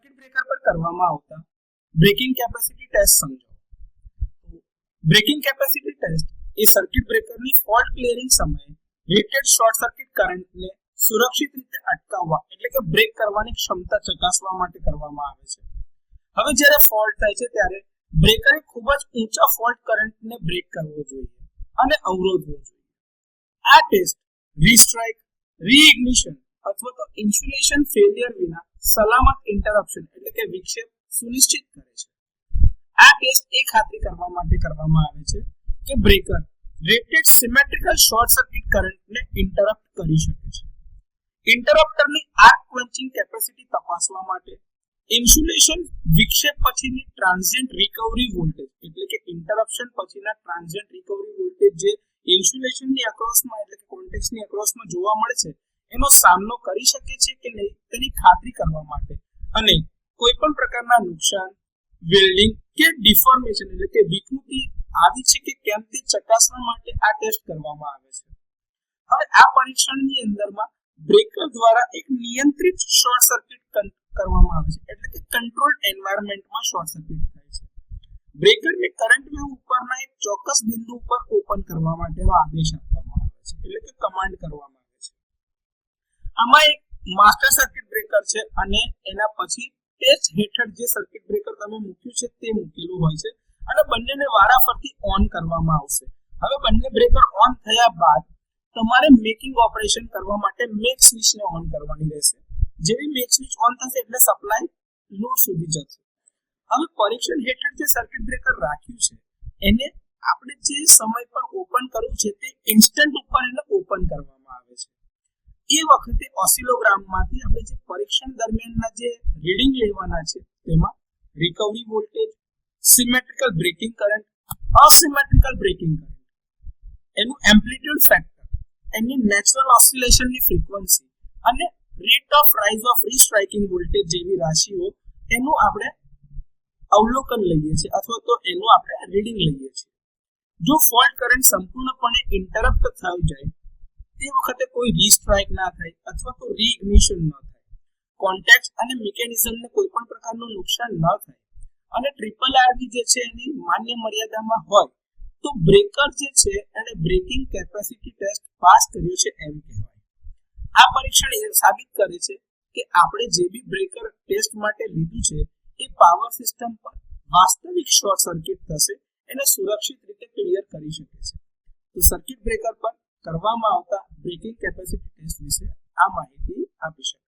Circuit breaker પર કરવામાં આવતા બ્રેકિંગ કેપેસિટી ટેસ્ટ સમજો. બ્રેકિંગ કેપેસિટી ટેસ્ટ એ સર્કિટ બ્રેકરની ફોલ્ટ ક્લિયરિંગ સમયે રેટેડ શોર્ટ સર્કિટ કરંટને સુરક્ષિત રીતે અટકાવવા એટલે કે બ્રેક કરવાની ક્ષમતા ચકાસવા માટે કરવામાં આવે છે. હવે જ્યારે ફોલ્ટ થાય છે ત્યારે બ્રેકરે ખૂબ જ ઊંચા ફોલ્ટ કરંટને બ્રેક કરવો જોઈએ અને અવરોધવો જોઈએ. આ ટેસ્ટ રીસ્ટ્રાઇક, રીઇગ્નિશન અથવા તો ઇન્સ્યુલેશન ફેલિયર વિના સલામત ઇન્ટરપ્શન એટલે કે વિક્ષેપ સુનિશ્ચિત કરે છે. આ ટેસ્ટ એ ખાતરી કરવા માટે કરવામાં આવે છે કે breaker rated symmetrical short circuit કરંટને ઇન્ટરપ્ટ કરી શકે છે. ઇન્ટરપ્ટરની આર્ક ક્વન્ચિંગ કેપેસિટી તપાસવા માટે ઇન્સ્યુલેશન વિક્ષેપ પછીની ટ્રાન્ઝિયન્ટ રિકવરી વોલ્ટેજ એટલે કે ઇન્ટરપ્શન પછીના ટ્રાન્ઝિયન્ટ રિકવરી વોલ્ટેજ જે ઇન્સ્યુલેશનની અક્રોસમાં એટલે કે કોન્ટેક્સની અક્રોસમાં જોવા મળે છે એનો સામનો કરી શકે છે કે નહીં તેની ખાતરી કરવા માટે અને કોઈ પણ પ્રકારના નુકસાન, વેલ્ડિંગ કે ડિફોર્મેશન એટલે કે વિકૃતિ આવી છે કે કેમ તે ચકાસવા માટે આ ટેસ્ટ કરવામાં આવે છે. હવે આ પરીક્ષણની અંદરમાં બ્રેકર દ્વારા એક નિયંત્રિત શોર્ટ સર્કિટ કરવામાં આવે છે એટલે કે કંટ્રોલ્ડ એન્વાયરમેન્ટમાં શોર્ટ સર્કિટ થાય છે. બ્રેકરને કરંટ વેવ ઉપરના એક ચોક્કસ બિંદુ ઉપર ઓપન કરવા માટેનો આદેશ આપવામાં આવે છે એટલે કે કમાન્ડ કરવામાં આવે છે. આમાં એક માસ્ટર સર્કિટ બ્રેકર છે અને એના પછી ટેસ્ટ હેઠળ જે સર્કિટ બ્રેકર તમે મૂક્યું છે તે મૂકેલું હોય છે અને બંનેને વારાફરતી ઓન કરવામાં આવશે. હવે બંને બ્રેકર ઓન થયા બાદ તમારે મેકિંગ ઓપરેશન કરવા માટે મેક સ્વિચને ઓન કરવાની રહેશે. જેવી મેક સ્વિચ ઓન થશે એટલે સપ્લાય લોડ સુધી જશે. હવે પરીક્ષણ હેઠળ જે સર્કિટ બ્રેકર રાખ્યું છે એને આપણે જે સમય પર ઓપન કરવું છે તે ઇન્સ્ટન્ટ ઉપર એને ઓપન કરવામાં આવે છે. એ વખતે ઓસિલોગ્રામમાંથી આપણે જે પરીક્ષણ દરમિયાનના જે રીડિંગ લેવાના છે તેમાં recovery voltage, symmetrical breaking current, asymmetrical breaking current, એનું એમ્પ્લિટ્યુડ ફેક્ટર, એની નેચરલ ઓસિલેશનની ફ્રીક્વન્સી અને rate of rise of restriking voltage જેવી રાશિઓ એનું આપણે અવલોકન લઈએ છીએ અથવા તો એનું આપણે રીડિંગ લઈએ છીએ. જો ફોલ્ટ કરંટ સંપૂર્ણપણે ઇન્ટરપ્ટ થઈ જાય તે વખતે કોઈ રીસ્ટ્રાઇક ના થાય અથવા તો રીઇગ્નિશન ન થાય, કોન્ટેક્ટ અને મિકેનિઝમને કોઈ પણ પ્રકારનું નુકસાન ન થાય અને ટ્રિપલ આરવી જે છે એની માન્ય મર્યાદામાં હોય તો બ્રેકર જે છે એને બ્રેકિંગ કેપેસિટી ટેસ્ટ પાસ કર્યો છે એમ કહેવાય. આ પરીક્ષણ એ સાબિત કરે છે કે આપણે જે બી બ્રેકર ટેસ્ટ માટે લીધું છે એ પાવર સિસ્ટમ પર વાસ્તવિક શોર્ટ સર્કિટ થશે એને સુરક્ષિત રીતે ક્લિયર કરી શકે છે. તો સર્કિટ બ્રેકર પર કરવામાં આવતા બ્રેકિંગ કેપેસિટી ટેસ્ટ વિશે આ માહિતી આપી શકાય.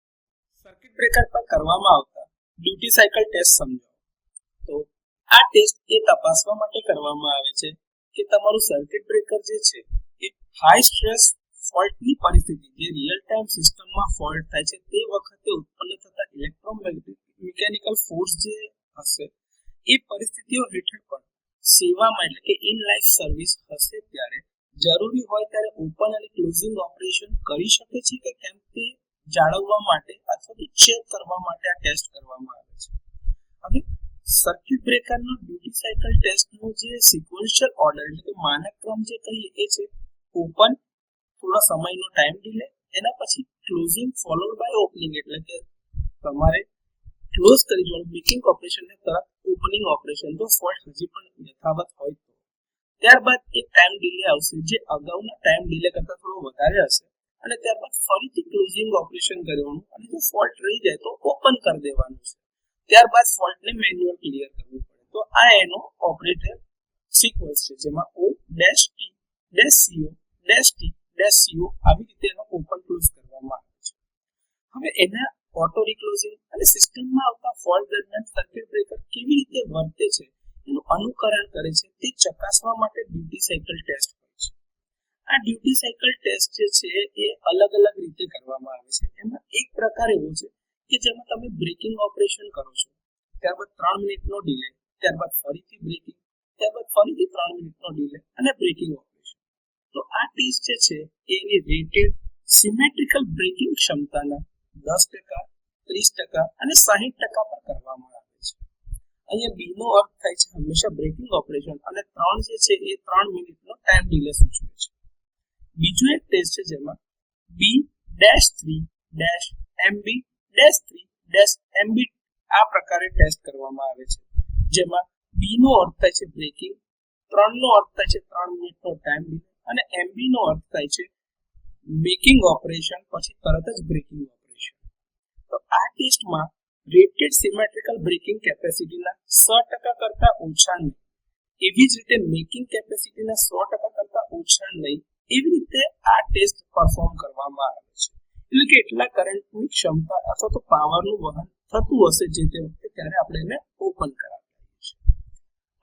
સર્કિટ બ્રેકર પર કરવામાં આવતા ડ્યુટી સાયકલ ટેસ્ટ સમજો. તો આ ટેસ્ટ એ તપાસવા માટે કરવામાં આવે છે કે તમારું સર્કિટ બ્રેકર જે છે એ હાઈ સ્ટ્રેસ ફોલ્ટની પરિસ્થિતિ જે રિયલ ટાઈમ સિસ્ટમમાં ફોલ્ટ થાય છે તે વખતે ઉત્પન્ન થતા ઇલેક્ટ્રોમિકેનિકલ ફોર્સ જે હશે એ પરિસ્થિતિઓ હેઠળ પણ સેવામાં એટલે કે ઇન લાઈફ સર્વિસ હશે ત્યારે જરૂરી હોય ત્યારે ઓપન અને ક્લોઝિંગ ઓપરેશન કરી શકે છે કે કેમ તે જાળવવા માટે અથવા તો ચેક કરવા માટે આ ટેસ્ટ કરવામાં આવે છે. હવે સર્કિટ બ્રેકરનો ડ્યુટી સાયકલ ટેસ્ટનો જે સિક્વન્શિયલ ઓર્ડર એટલે કે માનક ક્રમ જે કહીએ એ છે ઓપન, થોડા સમયનો ટાઈમ ડિલે, એના પછી ક્લોઝિંગ ફોલોડ બાય ઓપનિંગ એટલે કે તમારે ક્લોઝ કરી દેવાનું મેકિંગ ઓપરેશન ને તરત ઓપનિંગ ઓપરેશન તો ફોલ્ટ હજી પણ યથાવત હોય તો ત્યારબાદ એક ટાઈમ ડિલે આવશે જે અગાઉના ટાઈમ ડિલે કરતાં થોડો વધારે હશે અને ત્યારબાદ ફરીથી ક્લોઝિંગ ઓપરેશન કરવાનું અને જો ફોલ્ટ રહી જાય તો ઓપન કરી દેવાનું છે. ત્યારબાદ ફોલ્ટને મેન્યુઅલ ક્લિયર કરવું પડે. તો આ એનો ઓપરેટર સિક્વન્સ છે જેમાં O dash T dash CO dash T dash CO આવી રીતે એનો ઓપન ક્લોઝ કરવામાં આવે છે. હવે એના ઓટો રિક્લોઝિંગ અને સિસ્ટમમાં આવતા ફોલ્ટ દરમિયાન સર્કિટ બ્રેકર કેવી રીતે વર્તે છે એનું અનુકરણ કરે છે તે ચકાસવા માટે ડ્યુટી સાયકલ ટેસ્ટ હોય છે. આ ડ્યુટી સાયકલ ટેસ્ટ જે છે એ અલગ અલગ રીતે કરવામાં આવે છે. એમાં એક પ્રકાર એવો છે કે જેમાં તમે બ્રેકિંગ ઓપરેશન કરો છો, ત્યારબાદ 3 મિનિટનો ડિલે, ત્યારબાદ ફરીથી બ્રેકિંગ, ત્યારબાદ ફરીથી 3 મિનિટનો ડિલે અને બ્રેકિંગ ઓપરેશન. તો આ ટેસ્ટ જે છે એની રેટેડ સિમેટ્રિકલ બ્રેકિંગ ક્ષમતાના 10%, 30% અને 60% પર કરવામાં આવે છે. અહીંયા B નો અર્થ થાય છે હંમેશા બ્રેકિંગ ઓપરેશન અને 3 જે છે એ 3 મિનિટનો ટાઈમ ડિલે સૂચવે છે. બીજો એક ટેસ્ટ છે જેમાં B-3-MB-3-MB આ પ્રકારે ટેસ્ટ કરવામાં આવે છે, જેમાં બી નો અર્થ થાય છે બ્રેકિંગ, 3 નો અર્થ થાય છે 3 મિનિટનો ટાઈમ ડિલે અને એમબી નો અર્થ થાય છે મેકિંગ ઓપરેશન પછી તરત જ બ્રેકિંગ ઓપરેશન. તો આ ટેસ્ટમાં રેટેડ સિમેટ્રિકલ બ્રેકિંગ કેપેસિટીના 100% કરતા ઓછા નહીં, એવી જ રીતે મેકિંગ કેપેસિટીના 100% કરતા ઓછા નહીં, એવી રીતે આ ટેસ્ટ પરફોર્મ કરવામાં આવે છે. એટલે કે એટલા કરંટની ક્ષમતા અથવા તો પાવરનું વહન થતું હશે જે તે વખતે ત્યારે આપણે એને ઓપન કરાવીએ છીએ.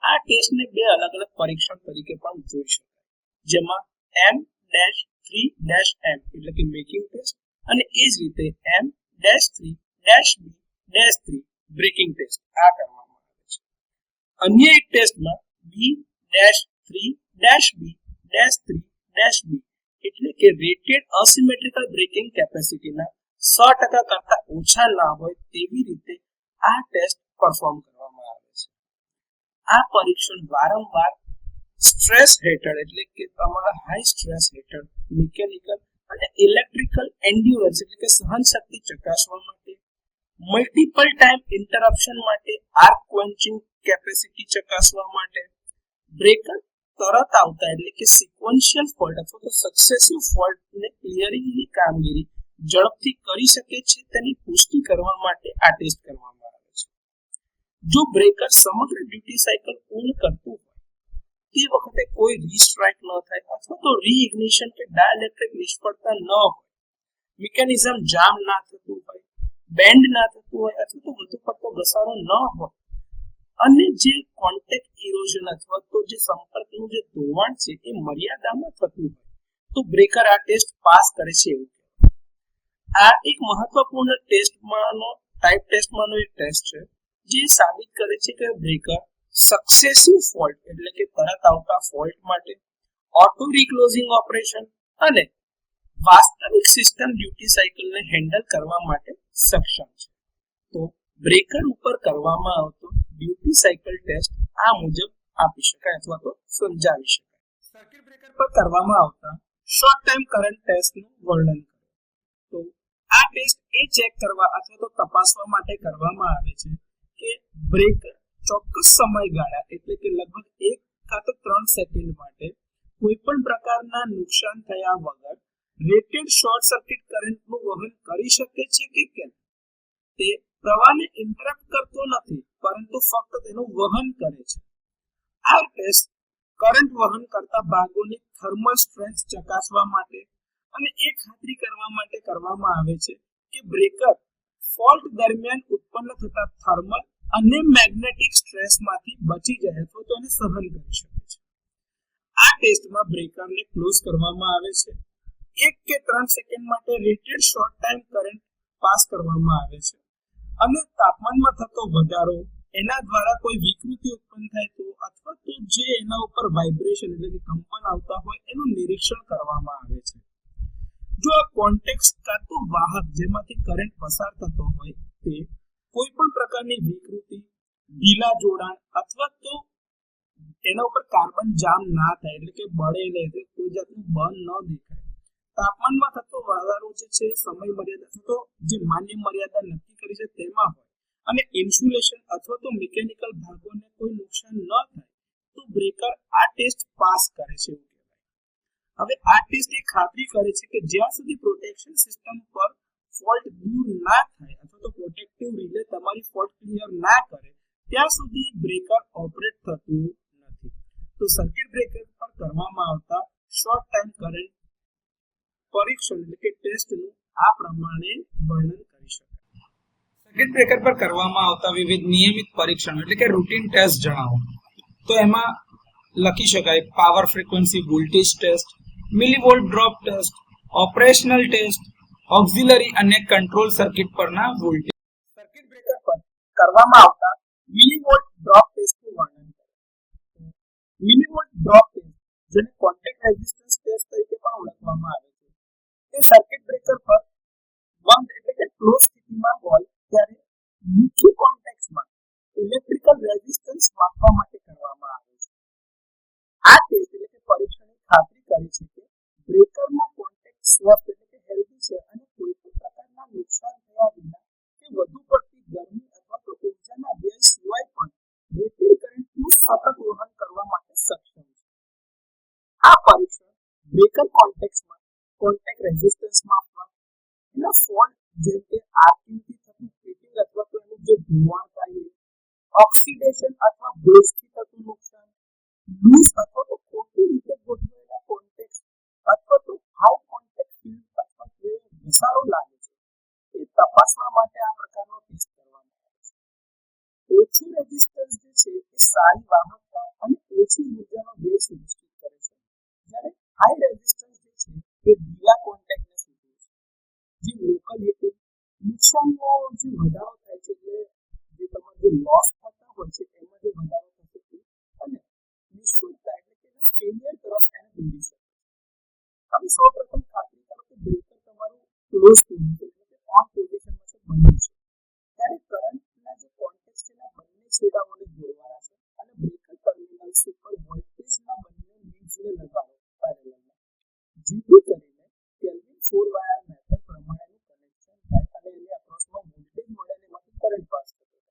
આ ટેસ્ટને બે અલગ અલગ પરીક્ષણ તરીકે પણ જોઈ શકાય, જેમાં M-3-M એટલે કે મેકિંગ ટેસ્ટ અને એ જ રીતે M-3-B-3 બ્રેકિંગ ટેસ્ટ આ કરવામાં આવે છે. અન્ય એક ટેસ્ટમાં B-3-B-3 એટલે કે રેટેડ અસિમેટ્રિકલ બ્રેકિંગ કેપેસિટીના 100% કરતા ઓછા ના હોય તેવી રીતે આ ટેસ્ટ પરફોર્મ કરવામાં આવે છે. આ પરીક્ષણ વારંવાર સ્ટ્રેસ હેઠળ એટલે કે તમારા હાઈ સ્ટ્રેસ હેઠળ મિકેનિકલ અને ઇલેક્ટ્રિકલ એન્ડ્યુરન્સ એટલે કે સહનશક્તિ ચકાસવા માટે, મલ્ટિપલ ટાઈમ ઇન્ટરપ્શન માટે, આર્ક ક્વન્ચિંગ કેપેસિટી ચકાસવા માટે, બ્રેકર તરત આવતા એટલે કે સિક્વન્શિયલ ફોલ્ટ અથવા તો સક્સેસિવ ફોલ્ટને ક્લિયરિંગની કામગીરી ઝડપથી કરી શકે છે તેની પુષ્ટિ કરવા માટે આ ટેસ્ટ કરવામાં આવે છે. જો બ્રેકર સમગ્ર ડ્યુટી સાયકલ પૂર્ણ કરતું હોય તે વખતે કોઈ રીસ્ટ્રાઇક ન થાય અથવા તો રીઇગ્નિશન કે ડાઇલેક્ટ્રિક નિષ્ફળતા ન હોય, મિકેનિઝમ જામ ના થતું હોય, બેન્ડ ના થતું હોય અથવા તો વધુ પડતો ઘસારો ન હોય અને જે કોન્ટેક્ટ ઇરોઝન અથવા તો જે સંપર્કનું જે ધોવાણ છે એ મર્યાદામાં થતું હોય તો બ્રેકર આ ટેસ્ટ પાસ કરે છે એવું કહેવાય. આ એક મહત્વપૂર્ણ ટેસ્ટમાંનો ટાઈપ ટેસ્ટમાંનો એક ટેસ્ટ છે જે સાબિત કરે છે કે બ્રેકર સક્સેસિવ ફોલ્ટ એટલે કે તરત આવતા ફોલ્ટ માટે, ઓટો રીક્લોઝિંગ ઓપરેશન અને વાસ્તવિક સિસ્ટમ ડ્યુટી સાયકલને હેન્ડલ કરવા માટે સક્ષમ છે. તો બ્રેકર ઉપર કરવામાં આવતો ડ્યુટી સાયકલ ટેસ્ટ આ મુજબ આપી શકાય અથવા તો સમજાવી શકાય. સર્કિટ બ્રેકર પર કરવામાં આવતા શોર્ટ ટાઈમ કરંટ ટેસ્ટનું વર્ણન કરો. તો આ ટેસ્ટ એ ચેક કરવા અથવા તો તપાસવા માટે કરવામાં આવે છે કે બ્રેકર ચોક્કસ સમયગાળા એટલે કે લગભગ 1 કાં તો 3 સેકન્ડ માટે કોઈ પણ પ્રકારના નુકસાન થયા વગર રેટેડ શોર્ટ સર્કિટ કરંટનું વહન કરી શકે છે કે કેમ. તે પ્રવાહને ઇન્ટરપ્ટ કરતો નથી પરંતુ ફક્ત તેનું વહન કરે છે. આ ટેસ્ટ કરંટ વહન કરતા ભાગોની થર્મલ સ્ટ્રેન્થ ચકાસવા માટે અને એ ખાતરી કરવા માટે કરવામાં આવે છે કે બ્રેકર ફોલ્ટ દરમિયાન ઉત્પન્ન થતા થર્મલ અને મેગ્નેટિક સ્ટ્રેસમાંથી બચી જાય અથવા તો એને સહન કરી શકે છે. આ ટેસ્ટમાં બ્રેકરને ક્લોઝ કરવામાં આવે છે. 1 કે 3 સેકન્ડ માટે rated short time current pass કરવામાં આવે છે અને તાપમાનમાં થતો વધારો એના દ્વારા કોઈ વિકૃતિ ઉત્પન્ન થાય તો અથવા તો જે એના ઉપર વાઇબ્રેશન એટલે કે કંપન આવતા હોય એનું નિરીક્ષણ કરવામાં આવે છે. જો આ કોન્ટેક્ટ કાં તો વાહક જેમાંથી કરંટ પસાર થતો હોય તે કોઈ પણ પ્રકારની વિકૃતિ, ઢીલા જોડાણ અથવા તો એના ઉપર કાર્બન જામ ના થાય એટલે કે બળે નહીં, કોઈ જાતનું બર્ન ન દેખાય, તાપમાનમાં થતો વધારો જે છે સમય મર્યાદા અથવા તો જે માન્ય મર્યાદા નક્કી કરી છે તેમાં હોય અને ઇન્સ્યુલેશન અથવા તો મિકેનિકલ ભાગોને કોઈ નુકસાન ન થાય તો બ્રેકર આ ટેસ્ટ પાસ કરે છે એવું કહેવાય. હવે આ ટેસ્ટ એ ખાતરી કરે છે કે જ્યાં સુધી પ્રોટેક્શન સિસ્ટમ પર ફોલ્ટ દૂર ના થાય અથવા તો પ્રોટેક્ટિવ રિલે તમારી ફોલ્ટ ક્લિયર ના કરે ત્યાં સુધી બ્રેકર ઓપરેટ થતું નથી. તો સર્કિટ બ્રેકર પર કરવામાં આવતા શોર્ટ ટાઈમ કરંટ પરીક્ષણ એટલે કે ટેસ્ટનું આ પ્રમાણે વર્ણન કરી શકાય. સર્કિટ બ્રેકર પર કરવામાં આવતા વિવિધ નિયમિત પરીક્ષણ એટલે કે રૂટીન ટેસ્ટ જણાવો. તો એમાં લખી શકાય power frequency voltage test, millivolt drop test, operational test, auxiliary અને કંટ્રોલ સર્કિટ પરના વોલ્ટેજ. સર્કિટ બ્રેકર પર કરવામાં આવતા મિલીવોલ્ટ ડ્રોપ ટેસ્ટનું વર્ણન કરો. મિલીવોલ્ટ ડ્રોપ ટેસ્ટ જેને કોન્ટેક્ટ રેઝિસ્ટન્સ ટેસ્ટ તરીકે પણ ઓળખવામાં આવે છે તે સર્કિટ બ્રેકર પર બંધ એટલે કે ક્લોઝ સ્થિતિમાં હોય ત્યારે મુખ્ય કોન્ટેક્ટમાં ઇલેક્ટ્રિકલ રેઝિસ્ટન્સ માપવા માટે કરવામાં આવે છે. આ ટેસ્ટ એટલે કે પરીક્ષણ ખાતરી કરે છે કે બ્રેકરના કોન્ટેક્ટ સ્વસ્થ એટલે કે હેલ્ધી છે અને કોઈ પણ પ્રકારના નુકસાન થયા વિના કે વધુ પડતી ગરમી અથવા તો બ્રેકર કોન્ટેક્ટ રેઝિસ્ટન્સમાં આપવા એના ફોલ્ટ જેમ કે આર્કિંગથી થતું હીટિંગ અથવા તો એનું જે ધોવાણ થાય ઓક્સિડેશન અથવા બેઝથી થતું નુકસાન લૂઝ અથવા તો ખોટી રીતે ગોઠવાયેલા કોન્ટેક્ટ અથવા તો હાઈ કોન્ટેક્ટ ફિલ્ડ અથવા જે ઘસારો લાગે છે એ તપાસવા માટે આ પ્રકારનો ટેસ્ટ કરવામાં આવે છે. ઓછી રેઝિસ્ટન્સ જે છે એ સારી વાહકતા અને ઓછી ઉર્જાનો વ્યય સુનિશ્ચિત કરે છે, જ્યારે હાઈ રેઝિસ્ટન્સ જે છે એ ઢીલા કોન્ટેક્ટને સૂચવે છે. જે લોકલ હીટિંગ નુકસાનનો જે વધારો થાય છે, જે તમારે જે લોસ થતા હોય છે એમાં જે વધારો થશે તે અને નિષ્ફળતા એટલે કે એના ફેલિયર તરફ એને દોરી શકે છે. હવે સૌપ્રથમ ખાતરી કરો કે બ્રેકર તમારું ક્લોઝ પોઝિશન એટલે કે ઓન પોઝિશનમાં છે બન્યું છે. ત્યારે કરંટના જે કોન્ટેક્ટ છે એના બંને છેડાઓને જોડવાના છે અને બ્રેકર ટર્મિનલ્સ ઉપર વોલ્ટેજના બંને લીડ્સને લગાડો પેરેલલમાં, જેથી કરીને કેલ્વિન 4 વાયર મેથડ પ્રમાણેનું કનેક્શન થાય અને એની અક્રોસમાં વોલ્ટેજ મળે અને એમાંથી કરંટ પાસ થતો થાય.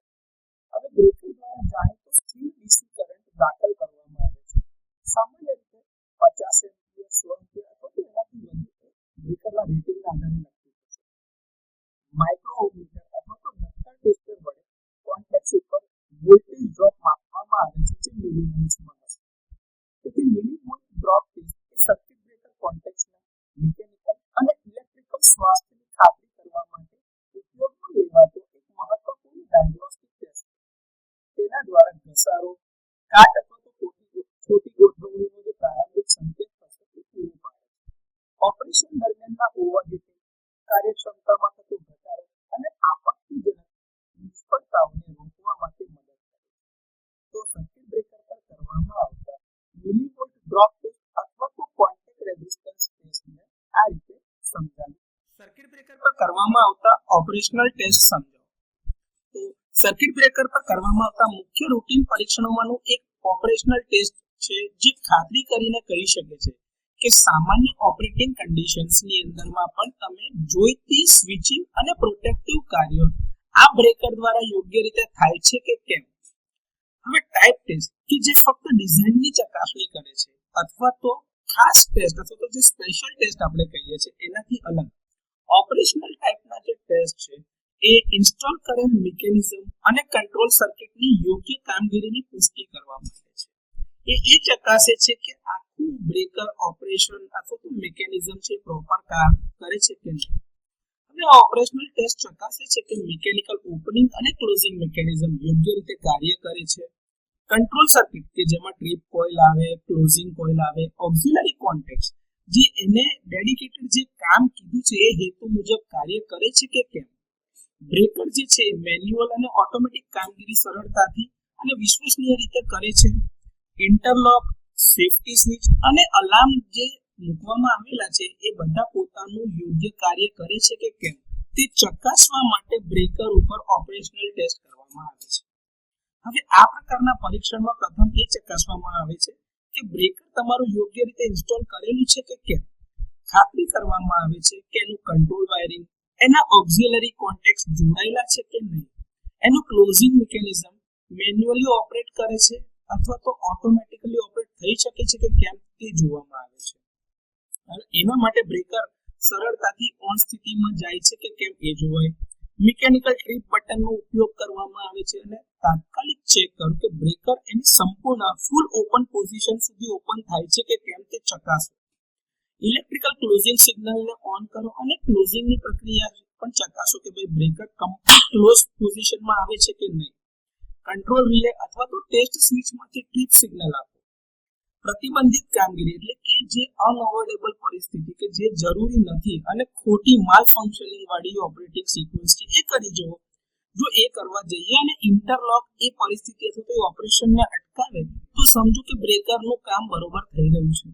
હવે બ્રેકર દ્વારા જાણીતો સ્થિર ડીસી કરંટ દાખલ કરવામાં આવે છે. સામાન્ય રીતે 50 એમ્પિયર 100 એમ્પિયર અથવા તો એનાથી વધુ બ્રેકરના રેટિંગના આધારે નક્કી થશે. માઇક્રો ઓહ્મમીટર અથવા તો ડક્ટર ટેસ્ટર વડે કોન્ટેક્ટ ઉપર વોલ્ટેજ ડ્રોપ માપવામાં આવે છે, જે મિલીવોલ્ટ્સમાં હશે. તેથી મિલીવોલ્ટ ડ્રોપ ટેસ્ટ એ સર્કિટ બ્રેકર કોન્ટેક્ટના મિકેનિકલ અને ઇલેક્ટ્રિકલ સ્વાસ્થ્યની ખાતરી કરવા માટે ઉપયોગમાં લેવાતો એક મહત્વપૂર્ણ ડાયગ્નોસ્ટિક ટેસ્ટ છે. તેના દ્વારા ઘસારો, કાટ અથવા તો ખોટી ગોઠવણીનો જે પ્રારંભિક સંકેત થશે તે પૂરો પાડે છે. ઓપરેશન દરમિયાનના ઓવરહીટિંગ, કાર્યક્ષમતામાં થતો ઘટાડો અને આપત્તિજનક નિષ્ફળતાઓને રોકવા માટે મદદ કરે છે. તો સર્કિટ બ્રેકર પર કરવામાં આવતા મિલીવોલ્ટ ડ્રોપ ટેસ્ટ અથવા તો કોન્ટેક્ટ રેઝિસ્ટન્સ ટેસ્ટને આ રીતે સમજાવી. સર્કિટ બ્રેકર પર કરવામાં આવતા ઓપરેશનલ ટેસ્ટ સમજાવો. તો સર્કિટ બ્રેકર પર કરવામાં આવતા મુખ્ય રૂટીન પરીક્ષણોમાંનું એક ઓપરેશનલ ટેસ્ટ છે, જે ખાતરી કરીને કહી શકે છે કે સામાન્ય ઓપરેટિંગ કન્ડિશન્સની અંદરમાં પણ તમે જોઈતી સ્વિચિંગ અને પ્રોટેક્ટિવ કાર્યો આ બ્રેકર દ્વારા યોગ્ય રીતે થાય છે કે કેમ. હવે ટાઈપ ટેસ્ટ કે જે ફક્ત ડિઝાઇનની ચકાસણી કરે છે અથવા તો ખાસ ટેસ્ટ અથવા તો જે સ્પેશિયલ ટેસ્ટ આપણે કહીએ છીએ એનાથી અલગ ઓપરેશનલ ટાઈપના જે ટેસ્ટ છે એ ઇન્સ્ટોલ કરેલ મિકેનિઝમ અને કંટ્રોલ સર્કિટની યોગ્ય કામગીરીની પુષ્ટિ કરવા માટે છે. એ ચકાસે છે કે આખું બ્રેકર ઓપરેશન અથવા તો મિકેનિઝમ છે પ્રોપર કામ કરે છે કે નહીં. હવે આ ઓપરેશનલ ટેસ્ટ ચકાસે છે કે મિકેનિકલ ઓપનિંગ અને ક્લોઝિંગ મિકેનિઝમ યોગ્ય રીતે કાર્ય કરે છે. કંટ્રોલ સર્કિટ કે જેમાં ટ્રીપ કોઇલ આવે, ક્લોઝિંગ કોઇલ આવે, ઓક્સિલરી કોન્ટેક્ટ્સ જે એને ડેડિકેટેડ જે કામ કીધું છે એ હેતુ મુજબ કાર્ય કરે છે કે કેમ. બ્રેકર જે છે મેન્યુઅલ અને ઓટોમેટિક કામગીરી સરળતાથી અને વિશ્વસનીય રીતે કરે છે. ઇન્ટરલોક, સેફટી સ્વિચ અને અલાર્મ જે મૂકવામાં આવેલા છે એ બધા પોતાનું યોગ્ય કાર્ય કરે છે કે કેમ તે ચકાસવા માટે બ્રેકર ઉપર ઓપરેશનલ ટેસ્ટ કરવામાં આવે છે. હવે આ પ્રકારના પરીક્ષણમાં પ્રથમ એ ચકાસવામાં આવે છે કે બ્રેકર તમારું યોગ્ય રીતે ઇન્સ્ટોલ કરેલું છે કે કેમ. ખાતરી કરવામાં આવે છે કે એનું કંટ્રોલ વાયરિંગ, એના ઓક્સિલરી કોન્ટેક્ટ્સ જોડાયેલા છે કે નહીં, એનું ક્લોઝિંગ મિકેનિઝમ મેન્યુઅલી ઓપરેટ કરે છે અથવા તો ઓટોમેટિકલી ઓપરેટ થઈ શકે છે કે કેમ તે જોવામાં આવે છે. અને એના માટે બ્રેકર સરળતાથી ઓન સ્થિતિમાં જાય છે કે કેમ એ જોવાય. મિકેનિકલ ટ્રીપ બટનનો ઉપયોગ કરવામાં આવે છે અને તાત્કાલિક ચેક કરો કે બ્રેકર એની સંપૂર્ણ ફૂલ ઓપન પોઝિશન સુધી ઓપન થાય છે કે કેમ તે ચકાસો. ઇલેક્ટ્રિકલ ક્લોઝિંગ સિગ્નલને ઓન કરો અને ક્લોઝિંગની પ્રક્રિયા પણ ચકાસો કે ભાઈ બ્રેકર કમ્પ્લીટ ક્લોઝ પોઝિશનમાં આવે છે કે નહીં. કંટ્રોલ રિલે અથવા તો ટેસ્ટ સ્વિચમાંથી ટ્રીપ સિગ્નલ આપો. પ્રતિબંધિત કામગીરી એટલે કે જે અનઅવોઇડેબલ પરિસ્થિતિ કે જે જરૂરી નથી અને ખોટી માલ ફંક્શનિંગ વાળી ઓપરેટિંગ સિક્વન્સ છે એ કરી જુઓ. જો એ કરવા જઈએ અને ઇન્ટરલોક એ પરિસ્થિતિ અથવા તો ઓપરેશનને અટકાવે તો સમજો કે બ્રેકરનું કામ બરોબર થઈ રહ્યું છે.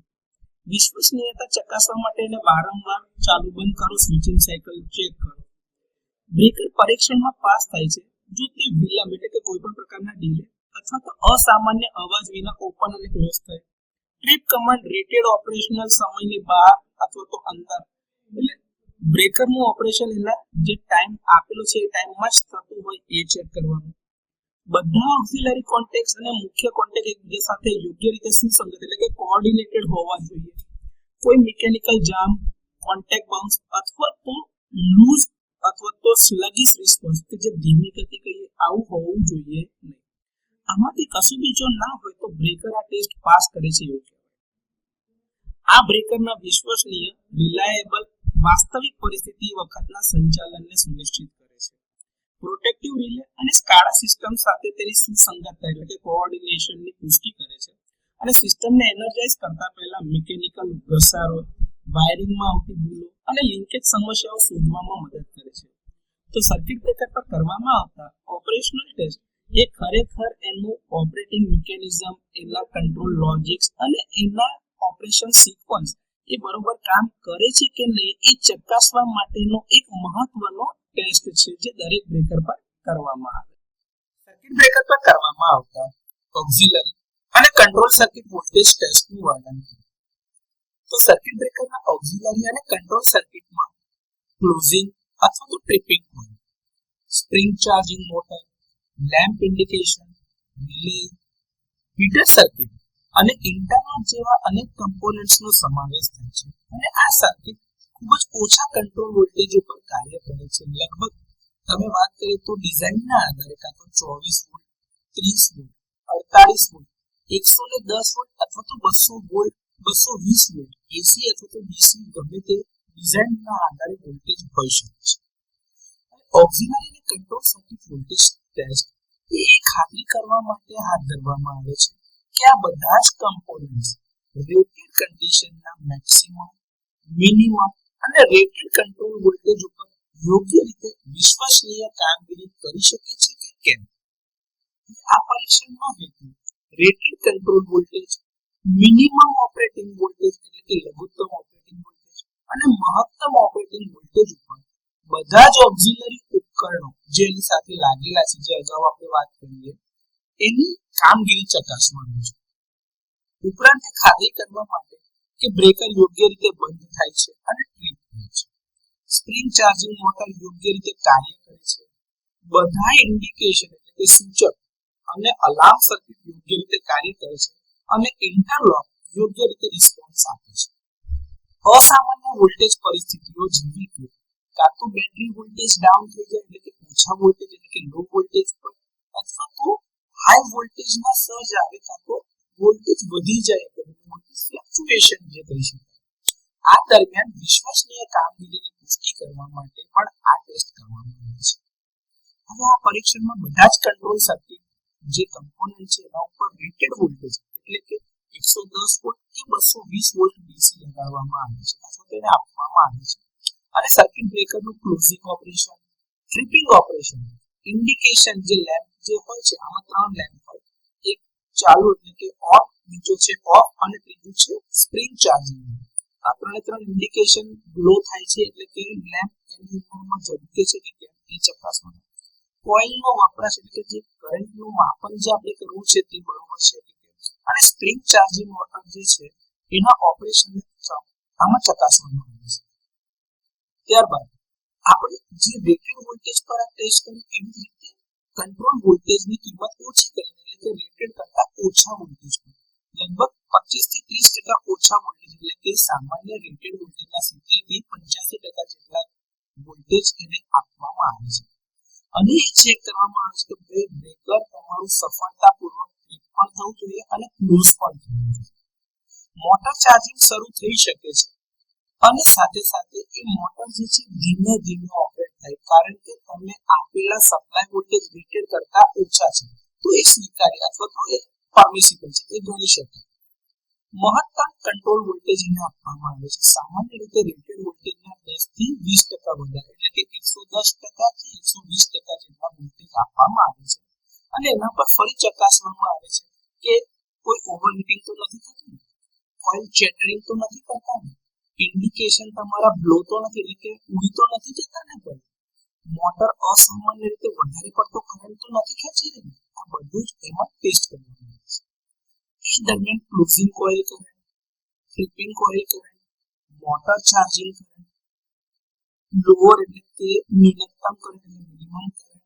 વિશ્વસનીયતા ચકાસવા માટે એને વારંવાર ચાલુ બંધ કરો, સ્વિચિંગ સાયકલ ચેક કરો. બ્રેકર પરીક્ષણમાં પાસ થાય છે જો તે વિલંબ એટલે કે કોઈ પણ પ્રકારના ડીલે અથવા તો અસામાન્ય અવાજ વિના ઓપન અને ક્લોઝ થાય. ટ્રીપ કમાન્ડ રેટેડ ઓપરેશનલ સમયની બહાર અથવા તો અંદર એટલે બ્રેકરનું ઓપરેશન એના જે ટાઈમ આપેલો છે એ ટાઈમમાં જ થતું હોય એ ચેક કરવાનું. બધા ઓક્સિલરી કોન્ટેક્ટ્સ અને મુખ્ય કોન્ટેક્ટ એકબીજા સાથે યોગ્ય રીતે સુસંગત એટલે કે કોઓર્ડિનેટેડ હોવા જોઈએ. કોઈ મિકેનિકલ જામ, કોન્ટેક્ટ બાઉન્સ અથવા તો લૂઝ અથવા તો સ્લગિશ રિસ્પોન્સ કે જે ધીમી ગતિ કહીએ આવું હોવું જોઈએ નહીં. આમાંથી કશું બી જો ના હોય તો બ્રેકર આ ટેસ્ટ પાસ કરે છે એવું કહેવાય. આ બ્રેકરના વિશ્વસનીય, રિલાયેબલ, વાસ્તવિક પરિસ્થિતિ વખતના સંચાલનને સુનિશ્ચિત કરે છે. પ્રોટેક્ટિવ રિલે અને સ્કાડા સિસ્ટમ સાથે તેની સુસંગતતા એટલે કે કોઓર્ડિનેશનની પુષ્ટિ કરે છે અને સિસ્ટમને એનર્જાઇઝ કરતા પહેલા મિકેનિકલ ઘસારો, વાયરિંગમાં આવતી ભૂલો અને લિંકેજ સમસ્યાઓ શોધવામાં મદદ કરે છે. તો સર્કિટ બ્રેકર પર કરવામાં આવતા ઓપરેશનલ ટેસ્ટ એ ખરેખર એનું ઓપરેટિંગ મિકેનિઝમ, એના કંટ્રોલ લોજિક્સ અને એના ઓપરેશન સિક્વન્સ એ બરોબર કામ કરે છે કે નહીં એ ચકાસવા માટેનો એક મહત્વનો ટેસ્ટ છે જે દરેક બ્રેકર પર કરવામાં આવે. સર્કિટ બ્રેકર પર કરવામાં આવતા ઓક્ઝિલરી અને કંટ્રોલ સર્કિટ વોલ્ટેજ ટેસ્ટનું વર્ણન કરો. તો સર્કિટ બ્રેકરના ઓક્ઝિલરી અને કંટ્રોલ સર્કિટમાં ક્લોઝિંગ અથવા તો tripping point, spring charging motor, lamp indication, relay, heater circuit અને ઇન્ટરનલ જેવા અનેક કમ્પોનન્ટ્સનો સમાવેશ થાય છે. અને આ સર્કિટ ખૂબ જ ઓછા કંટ્રોલ વોલ્ટેજ ઉપર કાર્ય કરે છે. લગભગ તમે વાત કરીએ તો ડિઝાઇનના આધારે કાં તો 24 વોલ્ટ, 30 વોલ્ટ, 48 વોલ્ટ, 110 વોલ્ટ અથવા તો 200 વોલ્ટ, 220 વોલ્ટ, એસી અથવા તો ડીસી ગમે તે ડિઝાઇનના આધારે વોલ્ટેજ હોઈ શકે છે. ઓક્ઝિલરી અને કંટ્રોલ સર્કિટ વોલ્ટેજ ટેસ્ટ એ ખાતરી કરવા માટે હાથ ધરવામાં આવે છે કે આ બધા જ કમ્પોનન્ટ્સ રેટેડ કન્ડિશનના મેક્સિમમ, મિનિમમ અને રેટેડ કંટ્રોલ વોલ્ટેજ ઉપર યોગ્ય રીતે વિશ્વસનીય કામગીરી કરી શકે છે કે કેમ. આ પરીક્ષણનો હેતુ rated control voltage, minimum operating voltage એટલે કે લઘુત્તમ ઓપરેટિંગ વોલ્ટેજ અને મહત્તમ ઓપરેટિંગ વોલ્ટેજ ઉપર બધા જ ઓક્ઝિલરી ઉપકરણો જે એની સાથે લાગેલા છે, જે અગાઉ આપણે વાત કરીએ એની કામગીરી ચકાસવાનું છે. ઉપરાંત ખાતરી કરવા માટે કે બ્રેકર યોગ્ય રીતે બંધ થાય છે અને ટ્રીપ થાય છે, સ્પ્રિંગ ચાર્જિંગ મોટર યોગ્ય રીતે કાર્ય કરે છે, બધા ઇન્ડિકેશન એટલે કે સૂચક અને અલાર્મ સર્કિટ યોગ્ય રીતે કાર્ય કરે છે અને ઇન્ટરલોક યોગ્ય રીતે રિસ્પોન્સ આપે છે. અસામાન્ય વોલ્ટેજ પરિસ્થિતિઓ જેવી કે કાં તો બેટરી વોલ્ટેજ ડાઉન થઈ જાય એટલે કે ઓછા વોલ્ટેજ એટલે કે લો વોલ્ટેજ પર અથવા તો હાઈ વોલ્ટેજના સર્જ આવે કાં તો વોલ્ટેજ વધી જાય એટલે વોલ્ટેજ ફ્લક્ચ્યુએશન જે કહી શકાય. આ દરમિયાન વિશ્વસનીય કામગીરીની પુષ્ટિ કરવા માટે પણ આ ટેસ્ટ કરવામાં આવે છે. હવે આ પરીક્ષણમાં બધા જ કંટ્રોલ સર્કિટ જે કમ્પોનન્ટ છે એના ઉપર રેટેડ વોલ્ટેજ એટલે કે 110 વોલ્ટ કે 220 વોલ્ટ ડીસી લગાડવામાં આવે છે અથવા તેને આપવામાં આવે છે. અને સર્કિટ બ્રેકરનું closing operation, tripping operation, indication જે લેમ્પ જે હોય છે આમાં 3 લેમ્પ હોય, એક ચાલુ એટલે કે ઓન, બીજો છે ઓફ અને ત્રીજું છે સ્પ્રિંગ ચાર્જિંગ. આ ત્રણે ઇન્ડિકેશન ગ્લો થાય છે એટલે કે લેમ્પ એની ઉપરમાં ઝબકે છે કે કેમ એ ચકાસવાનું. કોઇલનો વપરાશ એટલે કે જે કરંટનું માપન જે આપણે કરવું છે તે બરોબર છે કે કેમ. અને સ્પ્રિંગ ચાર્જિંગ મોટર જે છે એના ઓપરેશનને આમાં ચકાસવામાં આવે છે. ત્યારબાદ આપણે જે રેટેડ વોલ્ટેજ પર આ ટેસ્ટ કરી એવી રીતે કંટ્રોલ વોલ્ટેજની કિંમત ઓછી કરીને એટલે કે રેટેડ કરતા ઓછા વોલ્ટેજ પર લગભગ 25 થી 30% ઓછા વોલ્ટેજ એટલે કે સામાન્ય રેટેડ વોલ્ટેજના 70 થી 85% જેટલા વોલ્ટેજ એને આપવામાં આવે છે. અને એ ચેક કરવામાં આવે છે કે બ્રેકર તમારું સફળતાપૂર્વક ટ્રિપ પણ થવું જોઈએ અને ક્લોઝ પણ થવું જોઈએ. મોટર ચાર્જિંગ શરૂ થઈ શકે છે અને સાથે સાથે એ મોટર જે છે ધીમે ધીમે ઓપરેટ થાય કારણ કે તમે આપેલા સપ્લાય વોલ્ટેજ રેટેડ કરતા ઓછા છે તો એ સ્વીકાર્ય અથવા તો એ પરમિસિબલ છે, એ ગણી શકાય. મહત્તમ કંટ્રોલ વોલ્ટેજ એને આપવામાં આવે છે સામાન્ય રીતે રેટેડ વોલ્ટેજના 10 થી 20% વધારે એટલે કે 110% થી 120% જેટલા વોલ્ટેજ આપવામાં આવે છે. અને એના પર ફરી ચકાસવામાં આવે છે કે કોઈ ઓવરહીટિંગ તો નથી થતું, કોઇલ ચેટરિંગ તો નથી કરતા ને, ઇન્ડિકેશન તમારા બ્લો તો નથી એટલે કે ઉડી તો નથી જતા ને, કોઈ મોટર અસામાન્ય રીતે વધારે પડતો કરંટ તો નથી ખેંચી રહી. આ બધું જ એમાં ટેસ્ટ કરવામાં આવે છે. એ દરમિયાન closing coil current, tripping coil current, motor charging current, lower એટલે કે ન્યૂનતમ કરંટ એટલે minimum current,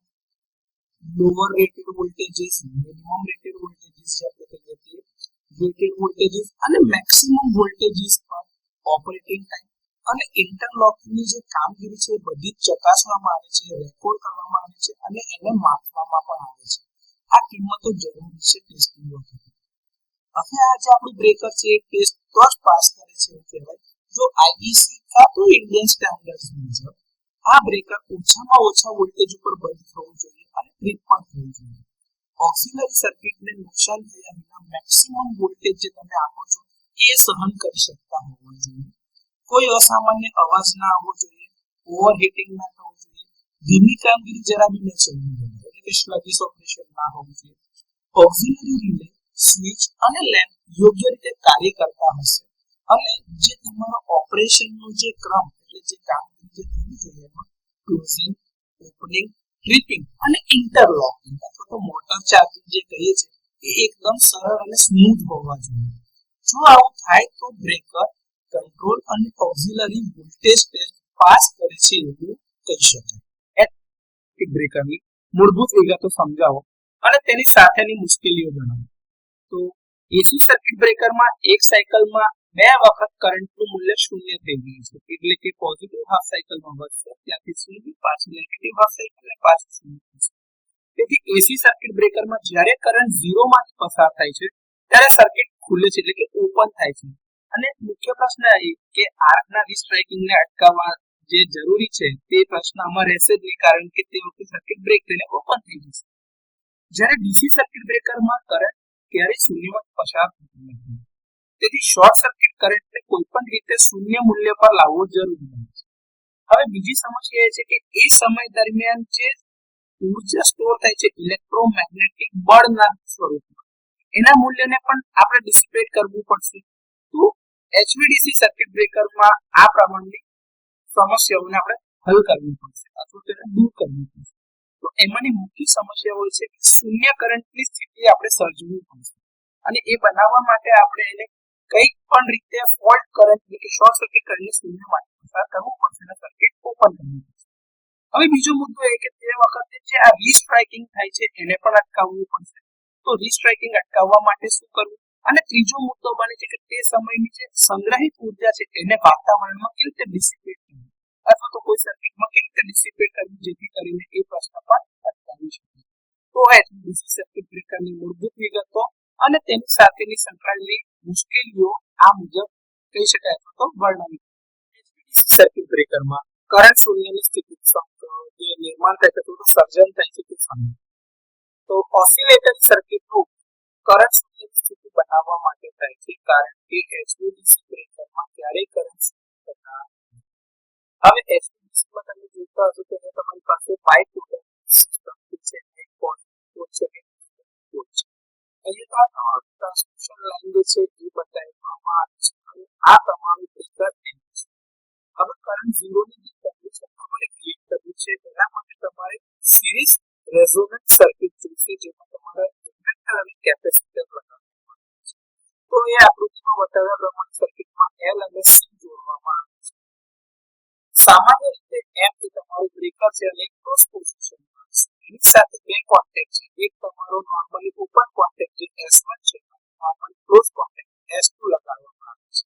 lower rated voltages, minimum rated voltages જે આપણે કહીએ તે રેટેડ વોલ્ટેજીસ અને મેક્સિમમ વોલ્ટેજીસ પર ઓપરેટિંગ ટાઈમ અને ઇન્ટરલોકની જે કામગીરી છે એ બધી જ ચકાસવામાં આવે છે, રેકોર્ડ કરવામાં આવે છે અને એને માપવામાં પણ આવે છે. આ કિંમતો જરૂરી છે ટેસ્ટિંગ વખતે. હવે આ જે આપણું બ્રેકર છે એ ટેસ્ટ તો જ પાસ કરે છે એવું કહેવાય જો આઈઈસી કાં તો ઇન્ડિયન સ્ટાન્ડર્ડ્સ મુજબ આ બ્રેકર ઓછામાં ઓછા વોલ્ટેજ ઉપર બંધ થવું જોઈએ અને ટ્રીપ પણ થવું જોઈએ. ઓક્સિલરી સર્કિટને નુકસાન થયા વિના મેક્સિમમ વોલ્ટેજ જે તમે આપો છો એ સહન કરી શકતા હોવા જોઈએ. કોઈ અસામાન્ય અવાજ ના આવવો જોઈએ, ઓવરહીટિંગ ના થવું જોઈએ, ધીમી કામગીરી જરા બી ન ચલવી જોઈએ, એટલે કે સ્લગિશ ઓપરેશન ના હોવું જોઈએ. ઓક્સિલરી રિલે, સ્વિચ અને લેમ્પ યોગ્ય રીતે કાર્ય કરતા હશે અને જે તમારો ઓપરેશનનો જે ક્રમ એટલે જે કામગીરી જે થવી જોઈએ એમાં ક્લોઝિંગ, ઓપનિંગ, ટ્રિપિંગ અને ઇન્ટરલોકિંગ અથવા તો મોટર ચાર્જિંગ જે કહીએ છીએ એ એકદમ સરળ અને સ્મૂથ હોવા જોઈએ. જો આવું થાય તો બ્રેકર કંટ્રોલ અને ઓક્સિલરી વોલ્ટેજ ટેસ્ટ પાસ કરે છે એવું કહી શકાય. બ્રેકરની મૂળભૂત વિગતો સમજાવો અને તેની સાથેની મુશ્કેલીઓ જણાવો. તો એસી સર્કિટ બ્રેકરમાં એક સાયકલમાં 2 વખત કરંટનું મૂલ્ય શૂન્ય થઈ ગયું છે, એટલે કે પોઝિટિવ હાફ સાયકલમાં વધશે, ત્યાંથી શૂન્ય, પાછી નેગેટિવ હાફ સાયકલ અને પાછી શૂન્ય થશે. તેથી એસી સર્કિટ બ્રેકરમાં જ્યારે કરંટ 0 માંથી પસાર થાય છે ત્યારે સર્કિટ ખુલે છે, એટલે કે ઓપન થાય છે. અને મુખ્ય પ્રશ્ન એ કે આર્કના રિસ્ટ્રાઇકિંગને અટકાવવા જે જરૂરી છે તે પ્રશ્ન આમાં રહેશે જ નહીં, કારણ કે તે વખતે સર્કિટ બ્રેક થઈને ઓપન થઈ જશે. જ્યારે ડીસી સર્કિટ બ્રેકરમાં કરંટ ક્યારેય શૂન્યમાંથી પસાર થતો નથી, તેથી શોર્ટ સર્કિટ કરંટને કોઈપણ રીતે શૂન્ય મૂલ્ય પર લાવવો જરૂરી બને છે. હવે બીજી સમસ્યા એ છે કે એ સમય દરમિયાન જે ઉર્જા સ્ટોર થાય છે ઇલેક્ટ્રોમેગ્નેટિક બળના સ્વરૂપમાં, એના મૂલ્યને પણ આપણે ડિસિપેટ કરવું પડશે. તો એચવીડીસી સર્કિટ બ્રેકરમાં આ પ્રમાણની સમસ્યાઓને આપણે હલ કરવી પડશે અથવા તેને દૂર કરવી પડશે. તો એમાંની મુખ્ય સમસ્યાઓ છે કે શૂન્ય કરંટની સ્થિતિ આપણે સર્જવી પડશે અને એ બનાવવા માટે આપણે એને કંઈક પણ રીતે ફોલ્ટ કરંટ એટલે કે શોર્ટ સર્કિટ કરીને શૂન્યમાંથી પસાર કરવું પડશે અને સર્કિટ ઓપન કરવું પડશે. હવે બીજો મુદ્દો એ કે તે વખતે જે આ રીસ્ટ્રાઇકિંગ થાય છે એને પણ અટકાવવું પડશે. તો રીસ્ટ્રાઇકિંગ અટકાવવા માટે શું કરવું? અને ત્રીજો મુદ્દો બને છે કે તે સમયની જે સંગ્રહિત ઉર્જા છે એને વાતાવરણમાં કેવી રીતે ડિસિપેટ કરવી અથવા તો કોઈ સર્કિટમાં કેવી રીતે ડિસિપેટ કરવી જેથી કરીને એ પ્રશ્ન પણ અટકાવી શકાય. તો ડીસી સર્કિટ બ્રેકરની મૂળભૂત વિગતો અને તેની સાથેની સંકળાયેલી મુશ્કેલીઓ આ મુજબ કહી શકાય અથવા તો વર્ણવી. ડીસી સર્કિટ બ્રેકરમાં કરંટ શૂન્યની સ્થિતિ જે નિર્માણ થાય છે અથવા સર્જન થાય છે તે સમય. તો ઓસિલેટર સર્કિટનું કરંટ શૂન્યની સ્થિતિ બનાવવા માટે થાય છે, કારણ કે એચવીડીસી બ્રેકરમાં ક્યારેય કરંટ શૂન્ય થતા નથી. હવે એચવીડીસીમાં તમે જોતા હશો કે તમારી પાસે 5 પોલ સિસ્ટમ છે, એક પોલ છે, અહીંયા ટ્રાન્સમિશન લાઈન જે છે એ બતાવવામાં આવે છે અને આ તમારું બ્રેકર એમ છે. હવે કરંટ 0 ની જે કન્ડિશન તમારે ક્રિએટ કરવી છે તેના માટે તમારે સિરીઝ રેઝોનન્ટ સર્કિટ જોઈશે, જેમાં તમારે ઇન્ડક્ટર અને કેપેસિટર લગાવવામાં આવે છે. તો એ આકૃતિમાં બતાવ્યા પ્રમાણે સર્કિટમાં L અને C જોડવામાં આવે છે. સામાન્ય રીતે M એ તમારું બ્રેકર છે અને ક્રોસ પોઝિશનમાં છે. એની સાથે 2 કોન્ટેક્ટ છે, એક તમારો નોર્મલી ઓપન કોન્ટેક્ટ જે S1 છે અને નોર્મલી ક્લોઝ કોન્ટેક્ટ S2 લગાવવામાં આવે છે.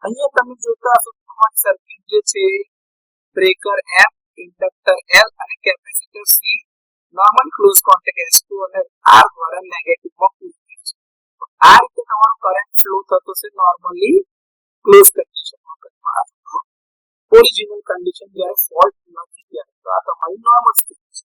અહીંયા તમે જોતા હશો તમારી સર્કિટ જે છે બ્રેકર M, ઇન્ડક્ટર L અને capacitor C normal close contact S2 અને R દ્વારા નેગેટિવમાં પુલ થાય છે. તો આ રીતે તમારો કરંટ ફ્લો થતો છે નોર્મલી ક્લોઝ કન્ડિશનમાં અથવા ઓરિજિનલ કન્ડિશન જ્યારે ફોલ્ટ નથી ત્યારે. તો આ તમારી નોર્મલ સ્થિતિ છે.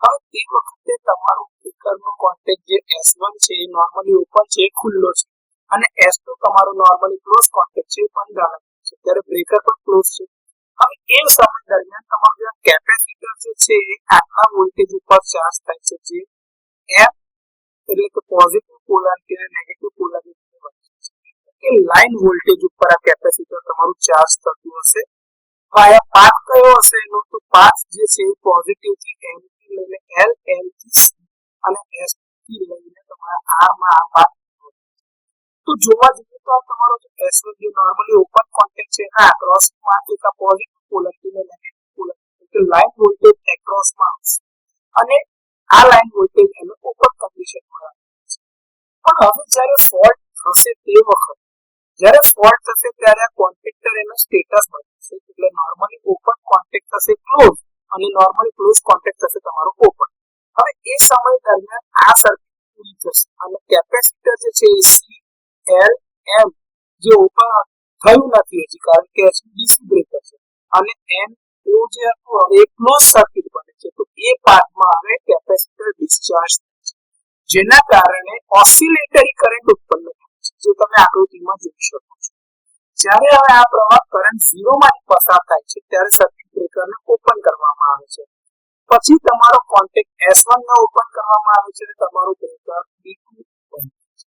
હવે તે વખતે તમારો બ્રેકરનો કોન્ટેક્ટ જે S1 છે એ નોર્મલી ઓપન છે, ખુલ્લો છે અને S2 તમારો નોર્મલી ક્લોઝ કોન્ટેક્ટ છે બંધ આવેલો છે, ત્યારે બ્રેકર પણ ક્લોઝ છે. હવે એ સમય દરમિયાન તમારું જે કેપેસિટર જે છે એ આટલા વોલ્ટેજ ઉપર ચાર્જ થાય છે, જે M એટલે કે પોઝિટિવ પોલારિટી અને નેગેટિવ પોલારિટી વચ્ચે છે, કે લાઈન વોલ્ટેજ ઉપર આ કેપેસિટર તમારું ચાર્જ થતું હશે. વાયા પાથ કયો હશે એનો? તો પાથ જે છે પોઝિટિવ થી M થી લઈને L, L થી C અને S થી લઈને તમારા R માં આ પાથ. તો જોવા જઈએ તો આ તમારો જે S1 જે નોર્મલી ઓપન કોન્ટેક્ટ છે એના એક્રોસમાં એક પોઝિટિવ પોલારિટી અને નેગેટિવ પોલારિટી કે લાઈન વોલ્ટેજ એક્રોસમાં આવશે અને આ લાઈન વોલ્ટેજ એને ઓપન કન્ડિશનમાં રાખે છે. પણ હવે જ્યારે ફોલ્ટ થશે તે વખત જ્યારે ફોલ્ટ થશે ત્યારે આ કોન્ટેક્ટર એનો સ્ટેટસ બતાવશે, એટલે નોર્મલી ઓપન કોન્ટેક્ટ થશે ક્લોઝ અને નોર્મલી ક્લોઝ કોન્ટેક્ટ થશે તમારો ઓપન. હવે એ સમય દરમિયાન આ સર્કિટ ખુલી જશે અને કેપેસિટર જે છે એ સી એલ એમ જે ઓપન થયું નથી હજી કારણ કે એચવીડીસી બ્રેકર છે અને એન ઓ જે હતું હવે એ ક્લોઝ સર્કિટ બને છે, તો એ પાર્ટમાં હવે કેપેસિટર ડિસ્ચાર્જ થાય છે, જેના કારણે ઓસિલેટરી કરંટ ઉત્પન્ન થાય છે, જે તમે આકૃતિમાં જોઈ શકો છો. જ્યારે હવે આ પ્રવાહ કરંટ 0 માંથી પસાર થાય છે ત્યારે સર્કિટ બ્રેકરને ઓપન કરવામાં આવે છે. પછી તમારો કોન્ટેક્ટ S1 ને ઓપન કરવામાં આવે છે અને તમારું બ્રેકર B2 બંધ થાય છે.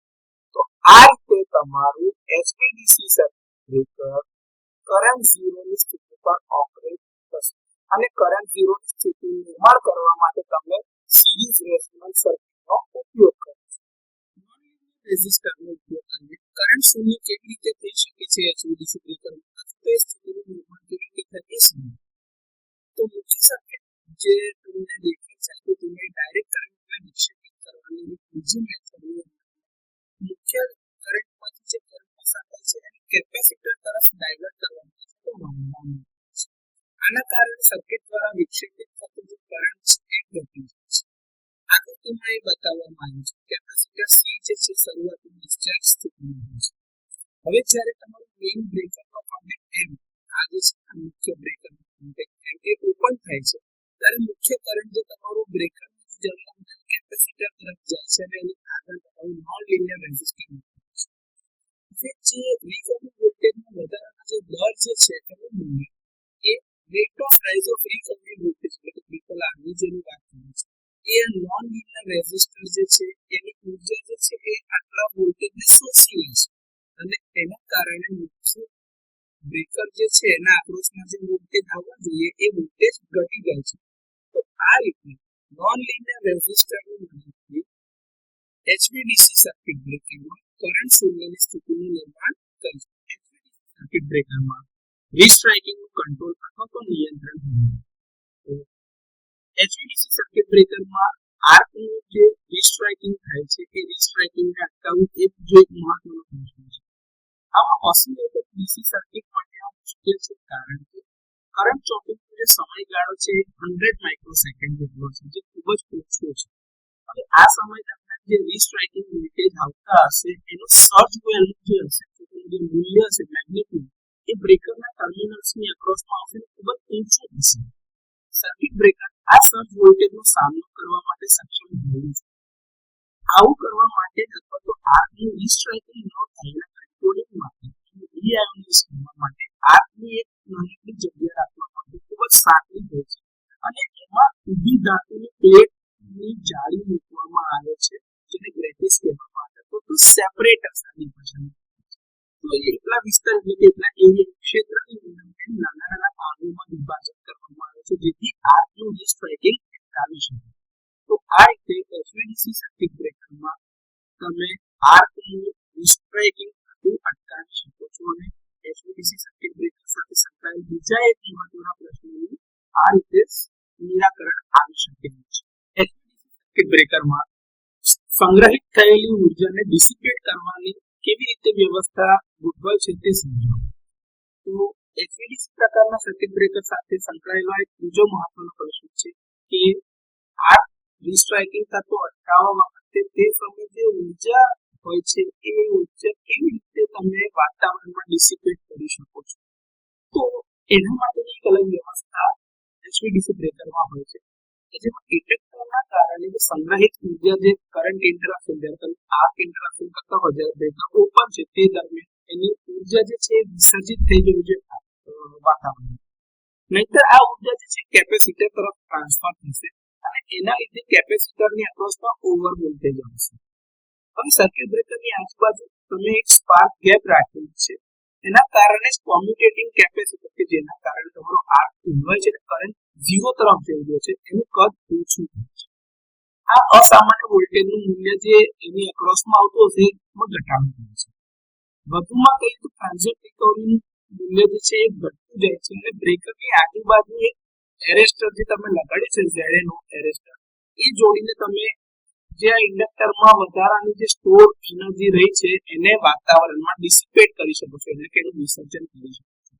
તો આ રીતે તમારું HVDC સર્કિટ બ્રેકર કરંટ 0 ની સ્થિતિ પર ઓપરેટ થશે અને કરંટ 0 ની સ્થિતિનું નિર્માણ કરવા માટે તમે સિરીઝ રેઝોનન્સ સર્કિટનો ઉપયોગ કરો છો. રેઝિસ્ટરનો ઉપયોગ કરીને કરંટ શૂન્ય કેવી રીતે થઈ શકે છે HVDC બ્રેકરમાં, તો એ સ્થિતિનું નિર્માણ કેવી રીતે થઈ શકે? તો મુખ્ય સર્કિટ જે તમને દેખાય છે તો તમે ડાયરેક્ટ કરંટને વિક્ષેપિત કરવાની બીજી મેથડની મુખ્ય કરંટમાંથી જે કરંટ પસાર થાય છે એને કેપેસિટર તરફ ડાયવર્ટ કરવામાં આવે છે, તો વાળવામાં આવે છે. આના કારણે સર્કિટ દ્વારા વિક્ષેપિત થતો જે કરંટ છે એ ઘટી જાય છે. આકૃતિમાં એ બતાવવામાં આવ્યું છે કેપેસિટર સી જે છે શરૂઆતમાં ડિસ્ચાર્જ સ્થિતિમાં હોય છે. હવે જ્યારે તમારું મેઇન બ્રેકરનો કોન્ટેક્ટ એમ આ જે છે મુખ્ય બ્રેકરનો કોન્ટેક્ટ એમ એ ઓપન થાય છે ત્યારે મુખ્ય કરંટ જે તમારું બ્રેકરમાંથી જનરેટ કેપેસિટર તરફ જાય છે અને એની આગળ તમારું નોન લિનિયર રેઝિસ્ટર હવે જે રિકવરી વોલ્ટેજનો વધારાનો જે દર જે છે એનું મૂલ્ય એ rate of rise of recovery voltage એટલે ટ્રિપલ આર ની જેની વાત કરીએ છીએ એ નોન લિનિયર રેઝિસ્ટર જે છે એની ઉર્જા જે છે એ આટલા વોલ્ટેજને શોષી લે છે અને તેના કારણે મુખ્ય બ્રેકર જે છે એના આક્રોશમાં જે વોલ્ટેજ આવવા જોઈએ એ વોલ્ટેજ ઘટી જાય છે. તો આ રીતે નોન લિનિયર રેઝિસ્ટરની મદદથી HVDC સર્કિટ બ્રેકરમાં કરંટ શૂન્યની સ્થિતિનું નિર્માણ કરી શકાય. HVDC સર્કિટ બ્રેકરમાં રીસ્ટ્રાઇકિંગનું કંટ્રોલ અથવા તો નિયંત્રણ હોય. HVDC સર્કિટ બ્રેકરમાં આર્કનું જે રીસ્ટ્રાઇકિંગ થાય છે એ રીસ્ટ્રાઇકિંગને અટકાવવું એ જો એક મહત્વનો ફંક્શન છે. આમાં ઓસિલેટર DC સર્કિટ માટે આ મુશ્કેલ છે કારણ કે કરંટ ચોપિંગનો જે સમયગાળો છે 100 માઇક્રોસેકન્ડ જેટલો છે જે ખૂબ જ ઓછો છે. હવે આ સમય દરમિયાન જે રીસ્ટ્રાઇકિંગ વોલ્ટેજ આવતા હશે એનો સર્જ વેલ્યુ જે હશે જે મૂલ્ય હશે મેગ્નિટ્યુડ એ બ્રેકરના ટર્મિનલ્સની અક્રોસમાં આવશે ખૂબ જ ઊંચું હશે. સર્કિટ બ્રેકર આ સર્જ વોલ્ટેજનો સામનો કરવા માટે સક્ષમ હોવું જોઈએ. આવું કરવા માટે અથવા તો આર્કનું રીસ્ટ્રાઇકિંગ ન થાય કંટ્રોલિંગ માટે ડીઆયોનાઇઝ કરવા માટે આર્કની એક નાની જગ્યા રાખવા માટે ખૂબ જ સાંકડી હોય છે અને એમાં ઊભી ધાતુની પ્લેટની જાળી મૂકવામાં આવે છે જેને ગ્રેટિસ કહેવામાં આવે છે. તો સેપરેટર્સ આની ભાષામાં તો એટલા વિસ્તાર એટલે કે એટલા એરિયા ક્ષેત્રની અંદર નાના નાના ભાગોમાં વિભાજન કરવામાં આવે છે જેથી આર્કનું રીસ્ટ્રાઇકિંગ અટકાવી શકે. તો આ રીતે HVDC સર્કિટ બ્રેકરમાં તમે આર્કનું રીસ્ટ્રાઇકિંગ થતું અટકાવી શકો છો અને HVDC સર્કિટ બ્રેકર સાથે સંકળાયેલ બીજા એક મહત્વના પ્રશ્નોનું આ રીતે નિરાકરણ આવી શકે છે. HVDC સર્કિટ બ્રેકરમાં સંગ્રહિત થયેલી ઉર્જાને ડિસિપેટ કરવાની કેવી રીતે વ્યવસ્થા ગોઠવાય છે તે સમજાવો. તો HVDC પ્રકારના સર્કિટ બ્રેકર સાથે સંકળાયેલો એક બીજો મહત્વનો પ્રશ્ન છે કે આ રીસ્ટ્રાઇકિંગ થતો અટકાવવા વખતે તે સમયે જે ઉર્જા હોય છે એ ઉર્જા કેવી રીતે તમે વાતાવરણમાં ડિસિપેટ કરી શકો છો. તો એના માટેની એક અલગ વ્યવસ્થા HVDC બ્રેકરમાં હોય છે કે જેમાં ઇન્ડક્ટરના કારણે જે સંગ્રહિત ઉર્જા જે કરંટ ઇન્ટરપ્શન જ્યારે આર્ક ઇન્ટરપ્શન કરતા હોય જ્યારે બ્રેકર ઓપન છે તે દરમિયાન એની ઉર્જા જે છે વિસર્જિત થઈ જવી જોઈએ વાતાવરણમાં, નહીતર આ ઉર્જા જે છે કેપેસિટર તરફ ટ્રાન્સફર થશે અને એના લીધે કેપેસિટરની અક્રોસમાં ઓવર વોલ્ટેજ આવશે. હવે સર્કિટ બ્રેકરની આજુબાજુ તમે એક સ્પાર્ક ગેપ રાખેલ છે એના કારણે કોમ્યુટેટિંગ કેપેસિટર કે જેના કારણે તમારો આર્ક ખોલવાય છે અને કરંટ 0 તરફ જઈ રહ્યો છે એનું કદ ઓછું થાય છે. આ અસામાન્ય વોલ્ટેજનું મૂલ્ય જે એની અક્રોસમાં આવતું હશે એમાં ઘટાડો થાય છે. વધુમાં કહીએ તો ટ્રાન્ઝિટ રિકવરીનું મૂલ્ય જે છે એ ઘટતું જાય છે અને બ્રેકરની આજુબાજુ એક એરેસ્ટર જે તમે લગાડ્યું છે ઝેડનો એરેસ્ટર એ જોડીને તમે જે આ ઇન્ડક્ટરમાં વધારાની જે સ્ટોર એનર્જી રહી છે એને વાતાવરણમાં ડિસિપેટ કરી શકો છો, એટલે કે એનું વિસર્જન કરી શકો છો.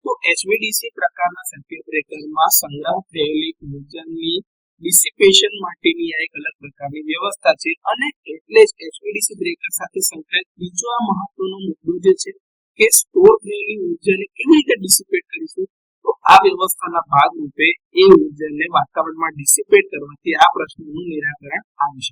તો HVDC પ્રકારના સર્કિટ બ્રેકરમાં સંગ્રહ થયેલી ઉર્જાની ડિસિપેશન માટેની આ એક અલગ પ્રકારની વ્યવસ્થા છે, અને એટલે જ HVDC બ્રેકર સાથે સંકળાયેલ બીજો આ મહત્વનો મુદ્દો જે છે કે સ્ટોર થયેલી ઉર્જાને કેવી રીતે ડિસિપેટ કરીશું. તો આ વ્યવસ્થાના ભાગરૂપે એ ઉર્જાને વાતાવરણમાં ડિસિપેટ કરવાથી આ પ્રશ્નનું નિરાકરણ આવી શકે.